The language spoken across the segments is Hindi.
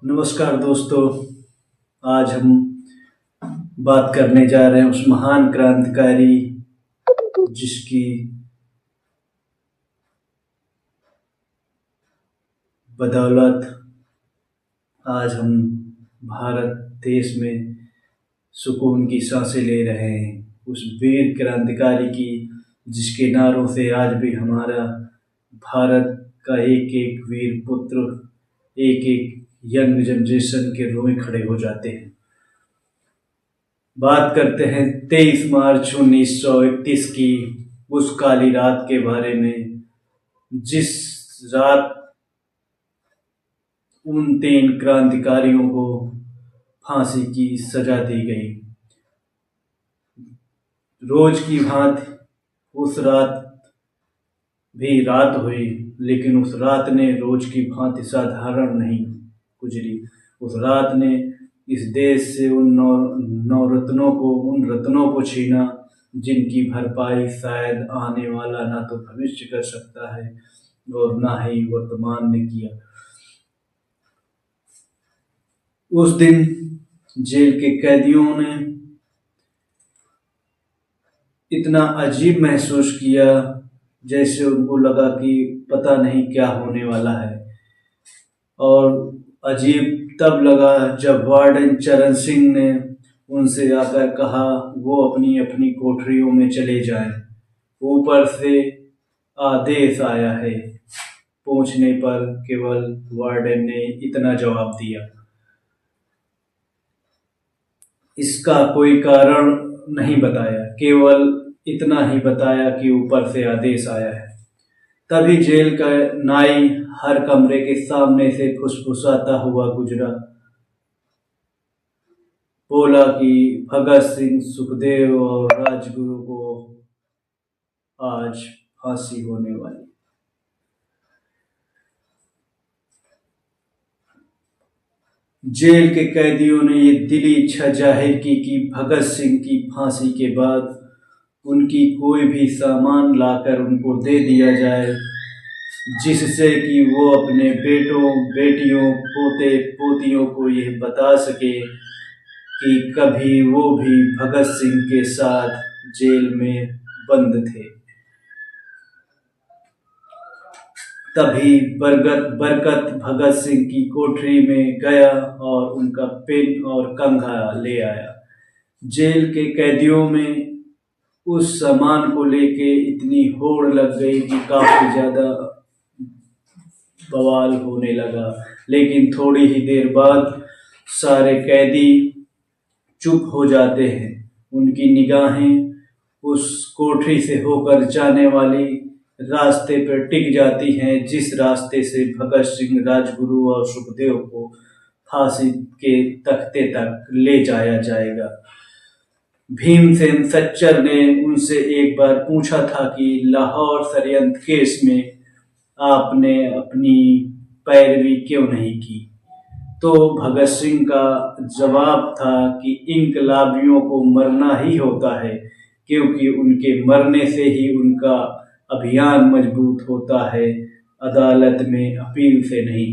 नमस्कार दोस्तों। आज हम बात करने जा रहे हैं उस महान क्रांतिकारी जिसकी बदौलत आज हम भारत देश में सुकून की सांसें ले रहे हैं। उस वीर क्रांतिकारी की जिसके नारों से आज भी हमारा भारत का एक एक वीर पुत्र, एक एक यंग जनरेशन के रोए खड़े हो जाते हैं। बात करते हैं 23 मार्च 1931 की, उस काली रात के बारे में जिस रात उन 3 क्रांतिकारियों को फांसी की सजा दी गई। रोज की भांति उस रात भी रात हुई, लेकिन उस रात ने रोज की भांति साधारण नहीं गुजरी। उस रात ने इस देश से उन उन रत्नों को छीना जिनकी भरपाई शायद आने वाला ना तो भविष्य कर सकता है और ना ही वर्तमान ने किया। उस दिन जेल के कैदियों ने इतना अजीब महसूस किया जैसे उनको लगा कि पता नहीं क्या होने वाला है। और अजीब तब लगा जब वार्डन चरण सिंह ने उनसे आकर कहा वो अपनी अपनी कोठरियों में चले जाएं। ऊपर से आदेश आया है। पहुंचने पर केवल वार्डन ने इतना जवाब दिया, इसका कोई कारण नहीं बताया, केवल इतना ही बताया कि ऊपर से आदेश आया है। तभी जेल का नाई हर कमरे के सामने से फुसफुसाता हुआ गुजरा। बोला कि भगत सिंह, सुखदेव और राजगुरु को आज फांसी होने वाली। जेल के कैदियों ने ये दिली इच्छा जाहिर की कि भगत सिंह की फांसी के बाद उनकी कोई भी सामान लाकर उनको दे दिया जाए, जिससे कि वो अपने बेटों, बेटियों, पोते, पोतियों को यह बता सके कि कभी वो भी भगत सिंह के साथ जेल में बंद थे। तभी बरकत भगत सिंह की कोठरी में गया और उनका पेन और कंघा ले आया। जेल के कैदियों में उस सामान को लेके इतनी होड़ लग गई कि काफी ज्यादा बवाल होने लगा। लेकिन थोड़ी ही देर बाद सारे कैदी चुप हो जाते हैं। उनकी निगाहें उस कोठरी से होकर जाने वाली रास्ते पर टिक जाती हैं, जिस रास्ते से भगत सिंह, राजगुरु और सुखदेव को फांसी के तख्ते तक ले जाया जाएगा। भीमसेन सच्चर ने उनसे एक बार पूछा था कि लाहौर षड्यंत्र केस में आपने अपनी पैरवी क्यों नहीं की, तो भगत सिंह का जवाब था कि इनकलाबियों को मरना ही होता है, क्योंकि उनके मरने से ही उनका अभियान मजबूत होता है, अदालत में अपील से नहीं।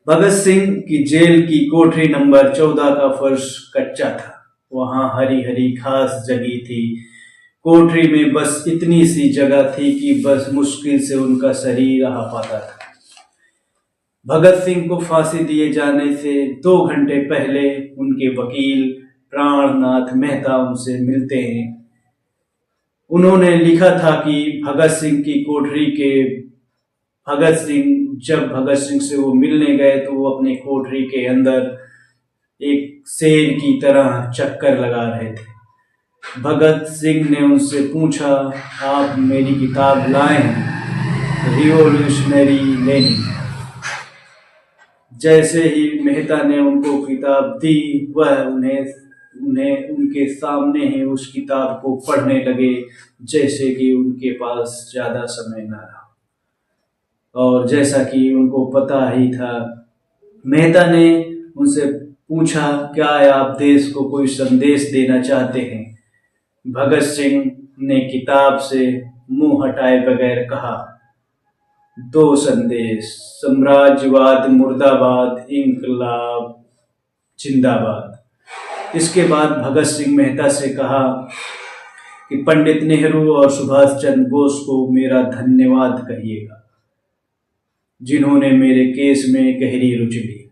भगत सिंह की जेल की कोठरी नंबर 14 का फर्श कच्चा था। वहां हरी हरी घास जगी थी। कोठरी में बस इतनी सी जगह थी कि बस मुश्किल से उनका शरीर आ पाता था। भगत सिंह को फांसी दिए जाने से 2 घंटे पहले उनके वकील प्राणनाथ मेहता उनसे मिलते हैं। उन्होंने लिखा था कि भगत सिंह से वो मिलने गए तो वो अपनी कोठरी के अंदर एक शेर की तरह चक्कर लगा रहे थे। भगत सिंह ने उनसे पूछा, आप मेरी किताब लाए हैं, रिवॉल्यूशनरी लेनिन। जैसे ही मेहता ने उनको किताब दी, वह उन्हें उनके सामने ही उस किताब को पढ़ने लगे, जैसे कि उनके पास ज्यादा समय न रहा। और जैसा कि उनको पता ही था, मेहता ने उनसे पूछा, क्या आप देश को कोई संदेश देना चाहते हैं? भगत सिंह ने किताब से मुंह हटाए बगैर कहा, दो संदेश, साम्राज्यवाद मुर्दाबाद, इंकलाब जिंदाबाद। इसके बाद भगत सिंह मेहता से कहा कि पंडित नेहरू और सुभाष चंद्र बोस को मेरा धन्यवाद कहिएगा, जिन्होंने मेरे केस में गहरी रुचि ली।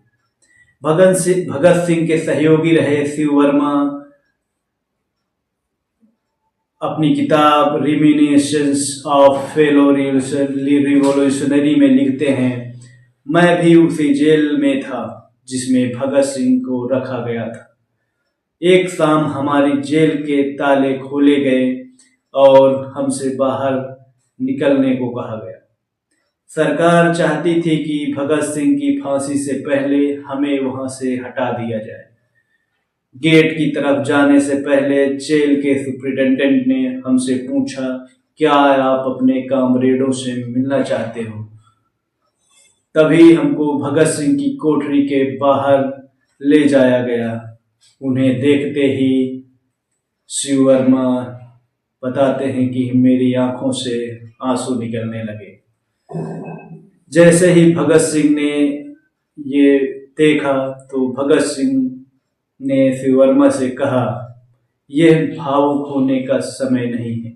भगत सिंह के सहयोगी रहे शिव वर्मा अपनी किताब रिमिनिसेंस ऑफ फेलो रिवॉल्यूशनरी में लिखते हैं, मैं भी उसी जेल में था जिसमें भगत सिंह को रखा गया था। एक शाम हमारी जेल के ताले खोले गए और हमसे बाहर निकलने को कहा गया। सरकार चाहती थी कि भगत सिंह की फांसी से पहले हमें वहां से हटा दिया जाए। गेट की तरफ जाने से पहले जेल के सुपरिटेंडेंट ने हमसे पूछा, क्या आप अपने कामरेडों से मिलना चाहते हो? तभी हमको भगत सिंह की कोठरी के बाहर ले जाया गया। उन्हें देखते ही शिव वर्मा बताते हैं कि मेरी आंखों से आंसू निकलने लगे। जैसे ही भगत सिंह ने ये देखा तो भगत सिंह ने शिव वर्मा से कहा, यह भावुक होने का समय नहीं है,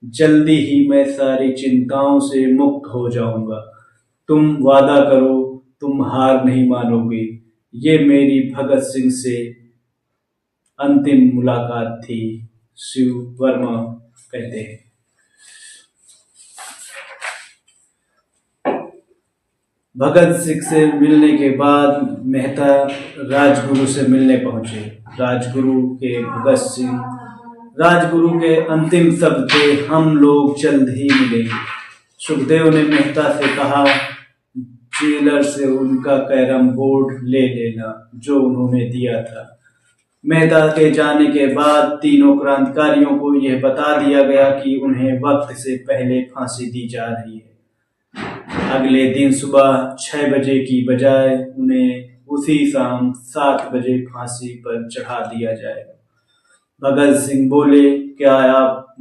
जल्दी ही मैं सारी चिंताओं से मुक्त हो जाऊंगा। तुम वादा करो, तुम हार नहीं मानोगे। ये मेरी भगत सिंह से अंतिम मुलाकात थी, शिव वर्मा कहते हैं। भगत सिंह से मिलने के बाद मेहता राजगुरु से मिलने पहुंचे। राजगुरु के अंतिम शब्द थे, हम लोग जल्द ही मिलेंगे। सुखदेव ने मेहता से कहा, जेलर से उनका कैरम बोर्ड ले लेना जो उन्होंने दिया था। मेहता के जाने के बाद तीनों क्रांतिकारियों को यह बता दिया गया कि उन्हें वक्त से पहले फांसी दी जा रही है। अगले दिन सुबह 6 बजे की बजाय उन्हें उसी शाम 7 बजे फांसी पर चढ़ा दिया जाएगा। भगत सिंह बोले, क्या आप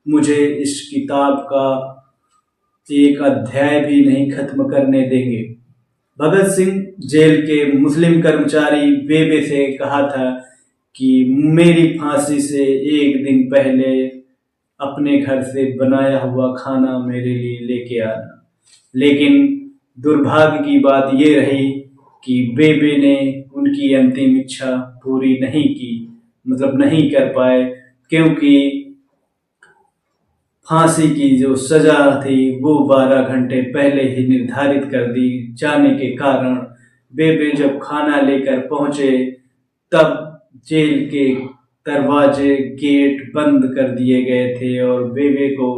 मुझे इस किताब का एक अध्याय भी नहीं खत्म करने देंगे? भगत सिंह जेल के मुस्लिम कर्मचारी बेबे से कहा था कि मेरी फांसी से एक दिन पहले अपने घर से बनाया हुआ खाना मेरे लिए लेके आना। लेकिन दुर्भाग्य की बात ये रही कि बेबे ने उनकी अंतिम इच्छा पूरी नहीं कर पाए, क्योंकि फांसी की जो सजा थी वो 12 घंटे पहले ही निर्धारित कर दी जाने के कारण बेबे जब खाना लेकर पहुंचे तब जेल के दरवाजे गेट बंद कर दिए गए थे और बेबे को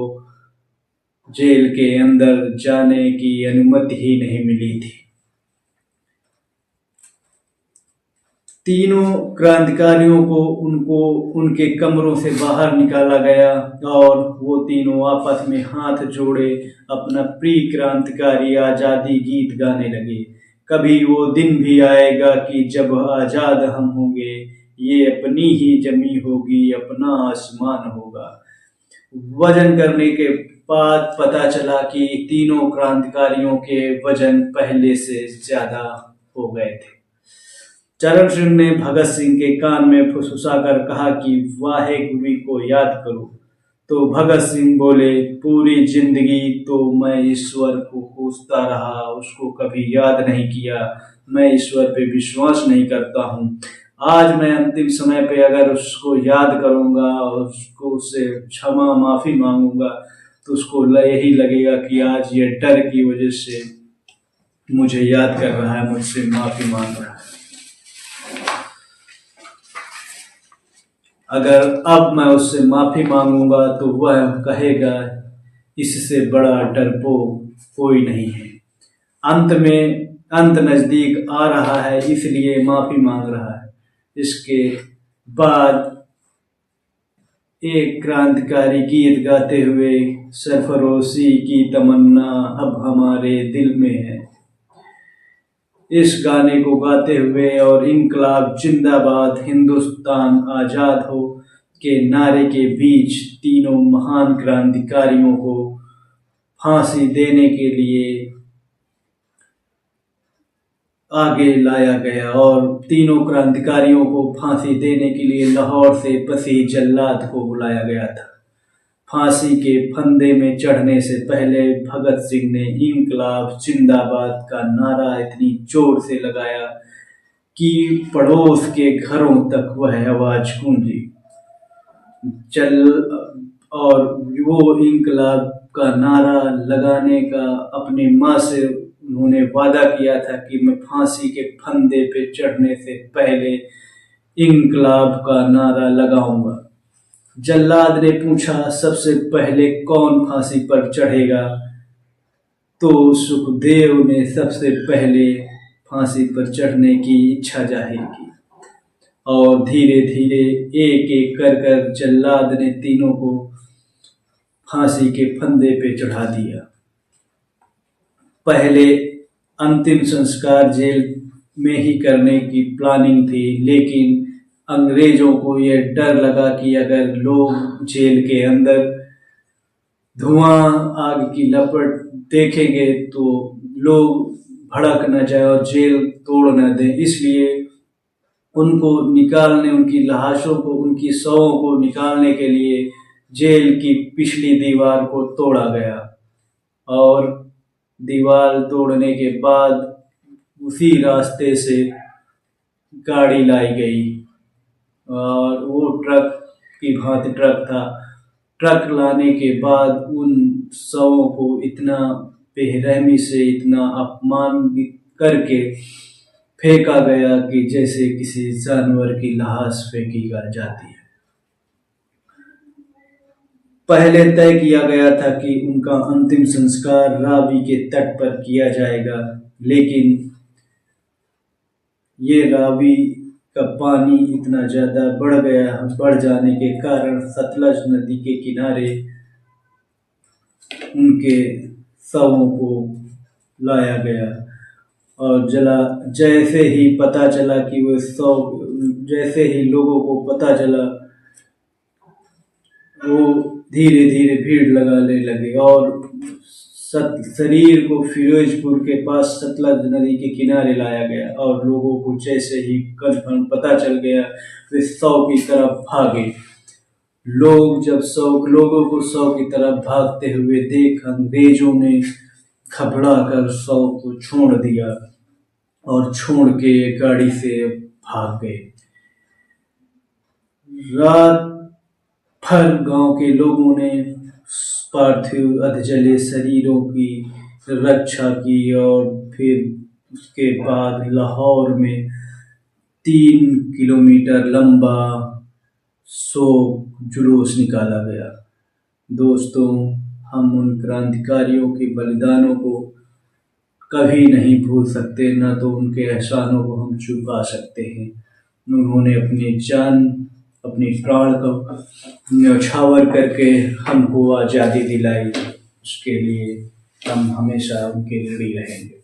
जेल के अंदर जाने की अनुमति ही नहीं मिली थी। तीनों क्रांतिकारियों को उनके कमरों से बाहर निकाला गया और वो तीनों आपस में हाथ जोड़े अपना प्रिय क्रांतिकारी आजादी गीत गाने लगे। कभी वो दिन भी आएगा कि जब आजाद हम होंगे, ये अपनी ही जमी होगी, अपना आसमान होगा। वजन करने के बाद पता चला कि तीनों क्रांतिकारियों के वजन पहले से ज्यादा हो गए थे। चरण सिंह ने भगत सिंह के कान में फुसफुसाकर कहा कि वाहेगुरु को याद करो। तो भगत सिंह बोले, पूरी जिंदगी तो मैं ईश्वर को पूजता रहा, उसको कभी याद नहीं किया। मैं ईश्वर पे विश्वास नहीं करता हूँ। आज मैं अंतिम समय पे अगर उसको याद करूँगा और उससे क्षमा माफी मांगूंगा तो उसको यही लगेगा कि आज ये डर की वजह से मुझे याद कर रहा है, मुझसे माफी मांग रहा है। अगर अब मैं उससे माफी मांगूंगा तो वह कहेगा इससे बड़ा डरपोक कोई नहीं है। अंत नजदीक आ रहा है, इसलिए माफी मांग रहा है। इसके बाद एक क्रांतिकारी गीत गाते हुए, सरफरोशी की तमन्ना अब हमारे दिल में है। इस गाने को गाते हुए और इंकलाब जिंदाबाद, हिंदुस्तान आजाद हो के नारे के बीच तीनों महान क्रांतिकारियों को फांसी देने के लिए आगे लाया गया और तीनों क्रांतिकारियों को फांसी देने के लिए लाहौर से बसी जल्लाद को बुलाया गया था। फांसी के फंदे में चढ़ने से पहले भगत सिंह ने इंकलाब जिंदाबाद का नारा इतनी जोर से लगाया कि पड़ोस के घरों तक वह आवाज गूंजी। और वो इंकलाब का नारा लगाने का अपनी माँ से उन्होंने वादा किया था कि मैं फांसी के फंदे पे चढ़ने से पहले इंकलाब का नारा लगाऊंगा। जल्लाद ने पूछा, सबसे पहले कौन फांसी पर चढ़ेगा? तो सुखदेव ने सबसे पहले फांसी पर चढ़ने की इच्छा जाहिर की और धीरे धीरे एक एक कर जल्लाद ने तीनों को फांसी के फंदे पे चढ़ा दिया। पहले अंतिम संस्कार जेल में ही करने की प्लानिंग थी, लेकिन अंग्रेजों को यह डर लगा कि अगर लोग जेल के अंदर धुआं आग की लपट देखेंगे तो लोग भड़क न जाए और जेल तोड़ न दें, इसलिए उनको निकालने, उनकी लाशों को, उनकी शवों को निकालने के लिए जेल की पिछली दीवार को तोड़ा गया और दीवार तोड़ने के बाद उसी रास्ते से गाड़ी लाई गई और वो ट्रक की भांति ट्रक था। ट्रक लाने के बाद उन शवों को इतना बेरहमी से, इतना अपमानित करके फेंका गया कि जैसे किसी जानवर की लाश फेंकी जाती है। पहले तय किया गया था कि उनका अंतिम संस्कार रावी के तट पर किया जाएगा, लेकिन ये रावी का पानी इतना ज्यादा बढ़ जाने के कारण सतलज नदी के किनारे उनके शवों को लाया गया और जैसे ही पता चला कि वो शव, जैसे ही लोगों को पता चला, वो धीरे धीरे भीड़ लगाने लगे और शरीर को फिरोजपुर के पास सतलज नदी के किनारे लाया गया और लोगों को जैसे ही कन्फर्म पता चल गया वे शव की तरफ भागे। लोगों को शव की तरफ भागते हुए देख अंग्रेजों ने घबरा कर शव को छोड़ दिया और छोड़ के गाड़ी से भाग गए। रात भर गांव के लोगों ने पार्थिव अधजले शरीरों की रक्षा की और फिर उसके बाद लाहौर में 3 किलोमीटर लंबा शोक जुलूस निकाला गया। दोस्तों, हम उन क्रांतिकारियों के बलिदानों को कभी नहीं भूल सकते, न तो उनके एहसानों को हम चुका सकते हैं। उन्होंने अपनी जान, अपनी प्राण को न्यौछावर करके हमको आज़ादी दिलाई, उसके लिए हम हमेशा उनके ऋणी रहेंगे।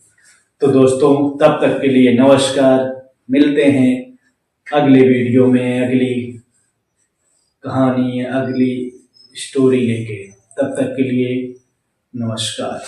तो दोस्तों, तब तक के लिए नमस्कार। मिलते हैं अगले वीडियो में, अगली कहानी, अगली स्टोरी लेके। तब तक के लिए नमस्कार।